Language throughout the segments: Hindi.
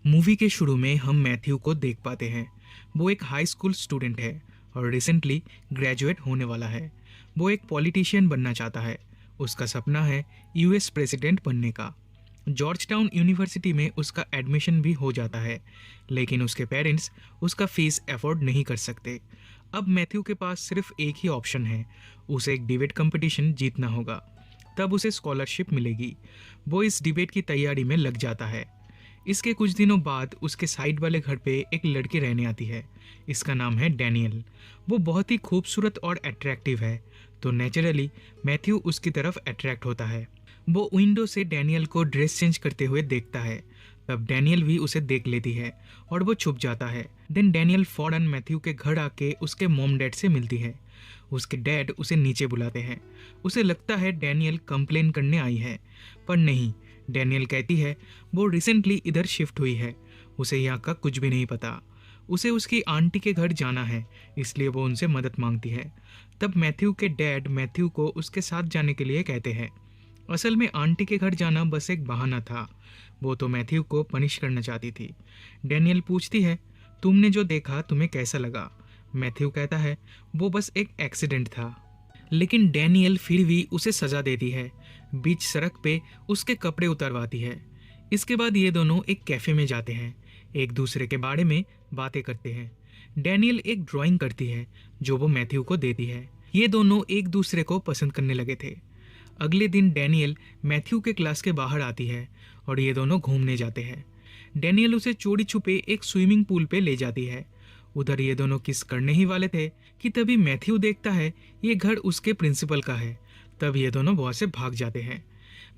मूवी के शुरू में हम मैथ्यू को देख पाते हैं। वो एक हाई स्कूल स्टूडेंट है और रिसेंटली ग्रेजुएट होने वाला है। वो एक पॉलिटिशियन बनना चाहता है। उसका सपना है यूएस प्रेसिडेंट बनने का। जॉर्ज टाउन यूनिवर्सिटी में उसका एडमिशन भी हो जाता है, लेकिन उसके पेरेंट्स उसका फीस अफोर्ड नहीं कर सकते। अब मैथ्यू के पास सिर्फ एक ही ऑप्शन है, उसे एक डिबेट कंपटीशन जीतना होगा, तब उसे स्कॉलरशिप मिलेगी। वो इस डिबेट की तैयारी में लग जाता है। इसके कुछ दिनों बाद उसके साइड वाले घर पे एक लड़की रहने आती है। इसका नाम है डैनियल। वो बहुत ही खूबसूरत और अट्रैक्टिव है, तो नेचुरली मैथ्यू उसकी तरफ अट्रैक्ट होता है। वो विंडो से डैनियल को ड्रेस चेंज करते हुए देखता है। तब डैनियल भी उसे देख लेती है और वो छुप जाता है। देन डैनियल फौरन मैथ्यू के घर आके उसके मॉम डैड से मिलती है। उसके डैड उसे नीचे बुलाते हैं। उसे लगता है डैनियल कंप्लेन करने आई है, पर नहीं। डैनियल कहती है वो रिसेंटली इधर शिफ्ट हुई है, उसे यहाँ का कुछ भी नहीं पता। उसे उसकी आंटी के घर जाना है, इसलिए वो उनसे मदद मांगती है। तब मैथ्यू के डैड मैथ्यू को उसके साथ जाने के लिए कहते हैं। असल में आंटी के घर जाना बस एक बहाना था, वो तो मैथ्यू को पनिश करना चाहती थी। डैनियल पूछती है तुमने जो देखा तुम्हें कैसा लगा। मैथ्यू कहता है वो बस एक एक्सीडेंट था, लेकिन डैनियल फिर भी उसे सजा देती है। बीच सड़क पे उसके कपड़े उतरवाती है। इसके बाद ये दोनों एक कैफे में जाते हैं, एक दूसरे के बारे में बातें करते हैं। डैनियल एक ड्राइंग करती है जो वो मैथ्यू को देती है। ये दोनों एक दूसरे को पसंद करने लगे थे। अगले दिन डैनियल मैथ्यू के क्लास के बाहर आती है और ये दोनों घूमने जाते हैं। डैनियल उसे चोरी छुपे एक स्विमिंग पूल पे ले जाती है। उधर ये दोनों किस करने ही वाले थे कि तभी मैथ्यू देखता है ये घर उसके प्रिंसिपल का है। तब ये दोनों वहाँ से भाग जाते हैं।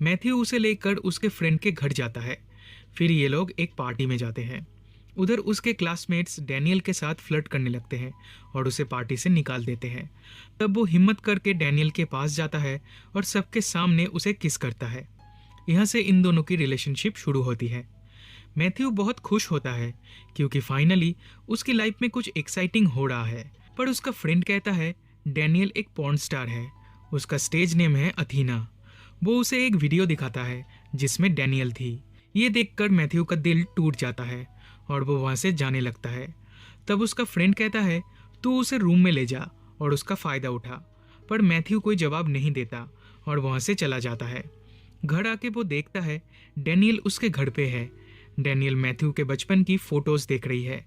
मैथ्यू उसे लेकर उसके फ्रेंड के घर जाता है। फिर ये लोग एक पार्टी में जाते हैं। उधर उसके क्लासमेट्स डैनियल के साथ फ्लर्ट करने लगते हैं और उसे पार्टी से निकाल देते हैं। तब वो हिम्मत करके डैनियल के पास जाता है और सबके सामने उसे किस करता है। यहाँ से इन दोनों की रिलेशनशिप शुरू होती है। मैथ्यू बहुत खुश होता है क्योंकि फाइनली उसकी लाइफ में कुछ एक्साइटिंग हो रहा है। पर उसका फ्रेंड कहता है डैनियल एक पॉर्न स्टार है, उसका स्टेज नेम है अथीना। वो उसे एक वीडियो दिखाता है जिसमें डैनियल थी। ये देखकर मैथ्यू का दिल टूट जाता है और वो वहाँ से जाने लगता है। तब उसका फ्रेंड कहता है तू उसे रूम में ले जा और उसका फ़ायदा उठा। पर मैथ्यू कोई जवाब नहीं देता और वहाँ से चला जाता है। घर आके वो देखता है डैनियल उसके घर पे है। डैनियल मैथ्यू के बचपन की फ़ोटोज़ देख रही है।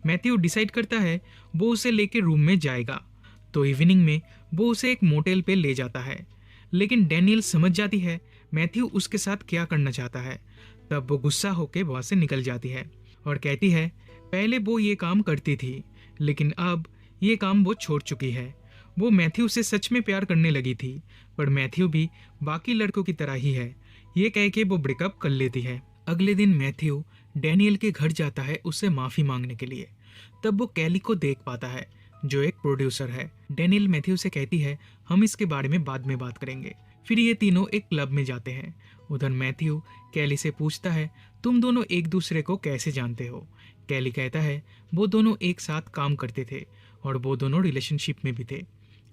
मैथ्यू डिसाइड करता है वो उसे लेके रूम में जाएगा, तो इवनिंग में वो उसे एक मोटेल पे ले जाता है। लेकिन डैनियल समझ जाती है मैथ्यू उसके साथ क्या करना चाहता है। तब वो गुस्सा होकर वहाँ से निकल जाती है और कहती है पहले वो ये काम करती थी, लेकिन अब ये काम वो छोड़ चुकी है। वो मैथ्यू से सच में प्यार करने लगी थी, पर मैथ्यू भी बाकी लड़कों की तरह ही है। ये कह के वो ब्रेकअप कर लेती है। अगले दिन मैथ्यू डैनियल के घर जाता है उससे माफ़ी मांगने के लिए। तब वो कैली को देख पाता है जो एक प्रोड्यूसर है। डैनियल मैथ्यू से कहती है हम इसके बारे में बाद में बात करेंगे। फिर ये तीनों एक क्लब में जाते हैं। उधर मैथ्यू कैली से पूछता है तुम दोनों एक दूसरे को कैसे जानते हो। कैली कहता है वो दोनों एक साथ काम करते थे और वो दोनों रिलेशनशिप में भी थे।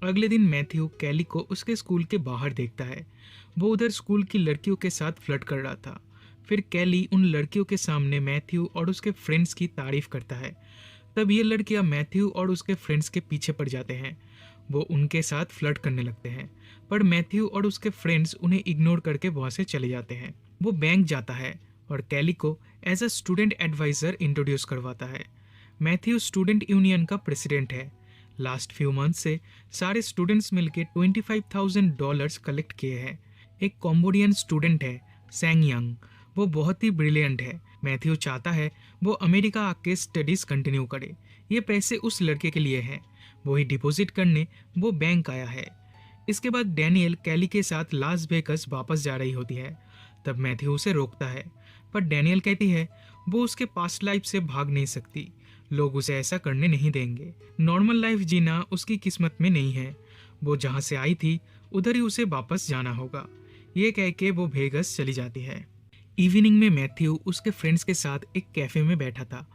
अगले दिन मैथ्यू कैली को उसके स्कूल के बाहर देखता है। वो उधर स्कूल की लड़कियों के साथ फ्लर्ट कर रहा था। फिर कैली उन लड़कियों के सामने मैथ्यू और उसके फ्रेंड्स की तारीफ करता है। तब ये लड़कियां मैथ्यू और उसके फ्रेंड्स के पीछे पड़ जाते हैं। वो उनके साथ फ्लर्ट करने लगते हैं, पर मैथ्यू और उसके फ्रेंड्स उन्हें इग्नोर करके वहाँ से चले जाते हैं। वो बैंक जाता है और कैली को as a student adviser introduce करवाता है। मैथ्यू स्टूडेंट यूनियन का प्रेसिडेंट है। लास्ट फ्यू मंथ से सारे स्टूडेंट्स मिलके $25,000 कलेक्ट किए हैं। एक कॉम्बोडियन स्टूडेंट है सैंग यंग, वो बहुत ही ब्रिलियंट है। मैथ्यू चाहता है वो अमेरिका आके स्टडीज़ कंटिन्यू करे। ये पैसे उस लड़के के लिए हैं, वही डिपॉजिट करने वो बैंक आया है। इसके बाद डैनियल कैली के साथ लास वेगास वापस जा रही होती है। तब मैथ्यू उसे रोकता है, पर डैनियल कहती है वो उसके पास्ट लाइफ से भाग नहीं सकती, लोग उसे ऐसा करने नहीं देंगे। नॉर्मल लाइफ जीना उसकी किस्मत में नहीं है, वो जहाँ से आई थी उधर ही उसे वापस जाना होगा। ये कह के वो वेगास चली जाती है। इवनिंग में मैथ्यू उसके फ्रेंड्स के साथ एक कैफ़े में बैठा था।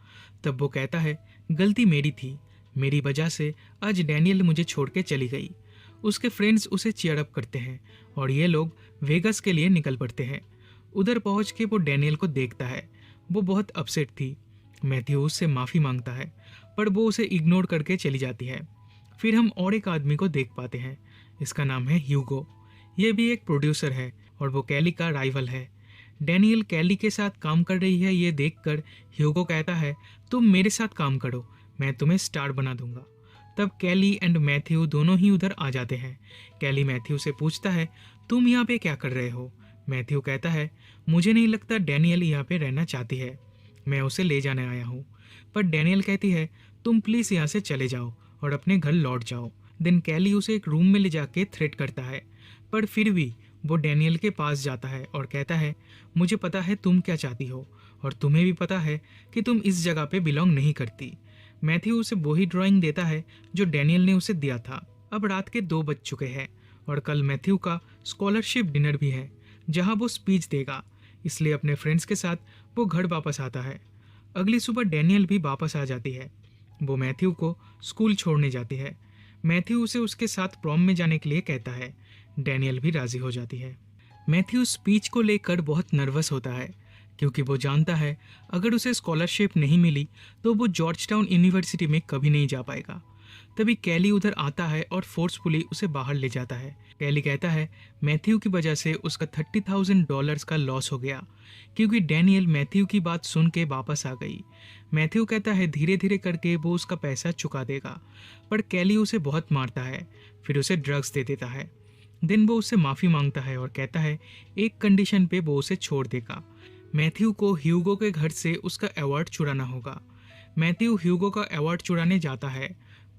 तब वो कहता है गलती मेरी थी, मेरी वजह से आज डैनियल मुझे छोड़ के चली गई। उसके फ्रेंड्स उसे चीयर अप करते हैं और ये लोग वेगास के लिए निकल पड़ते हैं। उधर पहुंच के वो डैनियल को देखता है। वो बहुत अपसेट थी। मैथ्यू उससे माफ़ी मांगता है, पर वो उसे इग्नोर करके चली जाती है। फिर हम और एक आदमी को देख पाते हैं। इसका नाम है ह्यूगो। ये भी एक प्रोड्यूसर है और वो कैली का राइवल है। डैनियल कैली के साथ काम कर रही है, ये देखकर ह्यूगो कहता है, तुम मेरे साथ काम करो, मैं तुम्हें स्टार बना दूंगा। तब कैली एंड मैथ्यू दोनों ही उधर आ जाते हैं। कैली मैथ्यू से पूछता है, तुम यहाँ पे क्या कर रहे हो? मैथ्यू कहता है, मुझे नहीं लगता डैनियल यहाँ पे रहना चाहती है, मैं उसे ले जाने आया हूँ। पर डैनियल कहती है, तुम प्लीज़ यहाँ से चले जाओ और अपने घर लौट जाओ। देन कैली उसे एक रूम में ले जाके थ्रेट करता है, पर फिर भी वो डैनियल के पास जाता है और कहता है, मुझे पता है तुम क्या चाहती हो और तुम्हें भी पता है कि तुम इस जगह पे बिलोंग नहीं करती। मैथ्यू उसे वही ड्राइंग देता है जो डैनियल ने उसे दिया था। अब रात के 2 बज चुके हैं और कल मैथ्यू का स्कॉलरशिप डिनर भी है जहां वो स्पीच देगा, इसलिए अपने फ्रेंड्स के साथ वो घर वापस आता है। अगली सुबह डैनियल भी वापस आ जाती है। वो मैथ्यू को स्कूल छोड़ने जाती है। मैथ्यू उसे उसके साथ प्रॉम में जाने के लिए कहता है। डैनियल भी राजी हो जाती है। मैथ्यू स्पीच को लेकर बहुत नर्वस होता है क्योंकि वो जानता है अगर उसे स्कॉलरशिप नहीं मिली तो वो जॉर्ज टाउन यूनिवर्सिटी में कभी नहीं जा पाएगा। तभी कैली उधर आता है और फोर्सफुली उसे बाहर ले जाता है। कैली कहता है मैथ्यू की वजह से उसका $30,000 का लॉस हो गया क्योंकि डैनियल मैथ्यू की बात सुन के वापस आ गई। मैथ्यू कहता है धीरे धीरे करके वो उसका पैसा चुका देगा, पर कैली उसे बहुत मारता है, फिर उसे ड्रग्स दे देता है। दिन वो उससे माफ़ी मांगता है और कहता है एक कंडीशन पे वो उसे छोड़ देगा। मैथ्यू को ह्यूगो के घर से उसका अवार्ड चुराना होगा। मैथ्यू ह्यूगो का अवार्ड चुराने जाता है,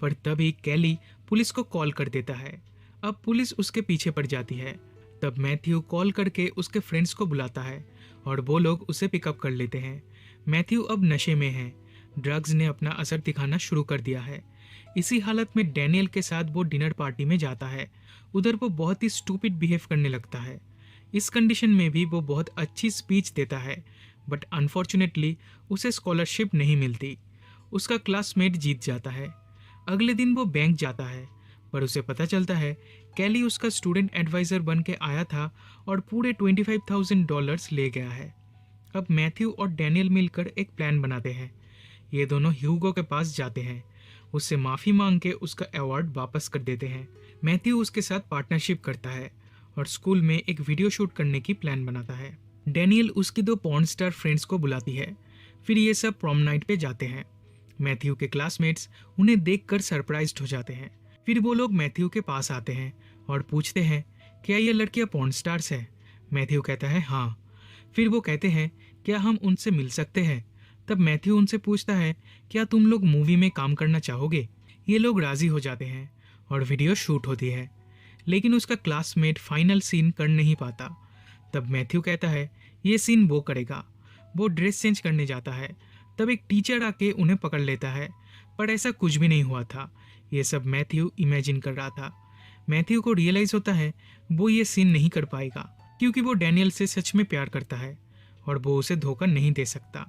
पर तभी कैली पुलिस को कॉल कर देता है। अब पुलिस उसके पीछे पड़ जाती है। तब मैथ्यू कॉल करके उसके फ्रेंड्स को बुलाता है और वो लोग उसे पिकअप कर लेते हैं। मैथ्यू अब नशे में है। ड्रग्स ने अपना असर दिखाना शुरू कर दिया है। इसी हालत में डैनियल के साथ वो डिनर पार्टी में जाता है। उधर वो बहुत ही स्टूपिड बिहेव करने लगता है। इस कंडीशन में भी वो बहुत अच्छी स्पीच देता है, बट अनफॉर्चुनेटली उसे स्कॉलरशिप नहीं मिलती। उसका क्लासमेट जीत जाता है। अगले दिन वो बैंक जाता है, पर उसे पता चलता है कैली उसका स्टूडेंट एडवाइज़र बन के आया था और पूरे $25,000 ले गया है। अब मैथ्यू और डैनियल मिलकर एक प्लान बनाते हैं। ये दोनों ह्यूगो के पास जाते हैं, उससे माफ़ी मांग के उसका अवार्ड वापस कर देते हैं। मैथ्यू उसके साथ पार्टनरशिप करता है और स्कूल में एक वीडियो शूट करने की प्लान बनाता है। डैनियल उसकी 2 पॉर्न स्टार फ्रेंड्स को बुलाती है। फिर ये सब प्रॉम नाइट पे जाते हैं। मैथ्यू के क्लासमेट्स उन्हें देखकर सरप्राइज्ड हो जाते हैं। फिर वो लोग मैथ्यू के पास आते हैं और पूछते हैं, क्या ये लड़कियां पॉर्न स्टार्स है? मैथ्यू कहता है हाँ। फिर वो कहते हैं, क्या हम उनसे मिल सकते हैं? तब मैथ्यू उनसे पूछता है, क्या तुम लोग मूवी में काम करना चाहोगे? ये लोग राजी हो जाते हैं और वीडियो शूट होती है, लेकिन उसका क्लासमेट फाइनल सीन कर नहीं पाता। तब मैथ्यू कहता है ये सीन वो करेगा। वो ड्रेस चेंज करने जाता है। तब एक टीचर आके उन्हें पकड़ लेता है, पर ऐसा कुछ भी नहीं हुआ था। ये सब मैथ्यू इमेजिन कर रहा था। मैथ्यू को रियलाइज होता है वो ये सीन नहीं कर पाएगा क्योंकि वो डैनियल से सच में प्यार करता है और वो उसे धोखा नहीं दे सकता।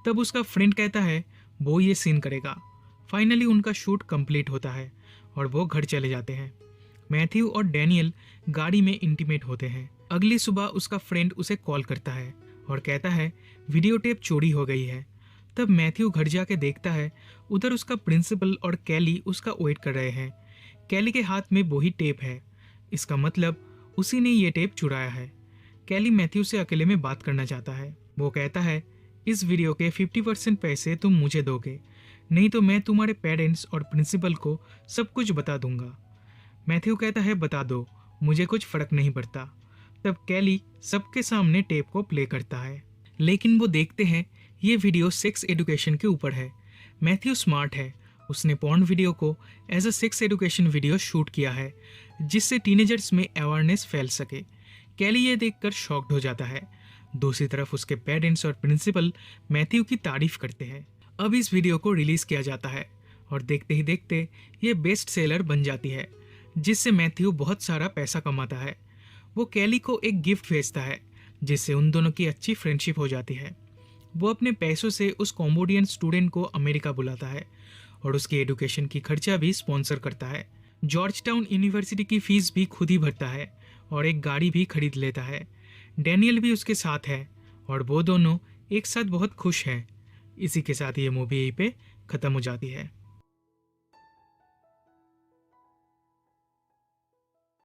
तब उसका फ्रेंड कहता है वो ये सीन करेगा। फाइनली उनका शूट कंप्लीट होता है और वो घर चले जाते हैं। मैथ्यू और डैनियल गाड़ी में इंटीमेट होते हैं। अगली सुबह उसका फ्रेंड उसे कॉल करता है और कहता है वीडियो टेप चोरी हो गई है। तब मैथ्यू घर जाके देखता है, उधर उसका प्रिंसिपल और कैली उसका वेट कर रहे हैं। कैली के हाथ में वही टेप है। इसका मतलब उसी ने ये टेप चुराया है। कैली मैथ्यू से अकेले में बात करना चाहता है। वो कहता है इस वीडियो के 50% पैसे तुम मुझे दोगे, नहीं तो मैं तुम्हारे पेरेंट्स और प्रिंसिपल को सब कुछ बता दूंगा। मैथ्यू कहता है बता दो, मुझे कुछ फर्क नहीं पड़ता। तब कैली सबके सामने टेप को प्ले करता है, लेकिन वो देखते हैं ये वीडियो सेक्स एजुकेशन के ऊपर है। मैथ्यू स्मार्ट है, उसने पॉर्न वीडियो को as a sex education video shoot किया है जिससे टीनेजर्स में अवेयरनेस फैल सके। कैली ये देखकर शॉक्ड हो जाता है। दूसरी तरफ उसके पेरेंट्स और प्रिंसिपल मैथ्यू की तारीफ करते हैं। अब इस वीडियो को रिलीज किया जाता है और देखते ही देखते ये बेस्ट सेलर बन जाती है जिससे मैथ्यू बहुत सारा पैसा कमाता है। वो कैली को एक गिफ्ट भेजता है जिससे उन दोनों की अच्छी फ्रेंडशिप हो जाती है। वो अपने पैसों से उस कॉम्बोडियन स्टूडेंट को अमेरिका बुलाता है और उसकी एजुकेशन की खर्चा भी स्पॉन्सर करता है। जॉर्ज टाउन यूनिवर्सिटी की फीस भी खुद ही भरता है और एक गाड़ी भी खरीद लेता है। डैनियल भी उसके साथ है और वो दोनों एक साथ बहुत खुश हैं। इसी के साथ ये मूवी यहीं पे ख़त्म हो जाती है।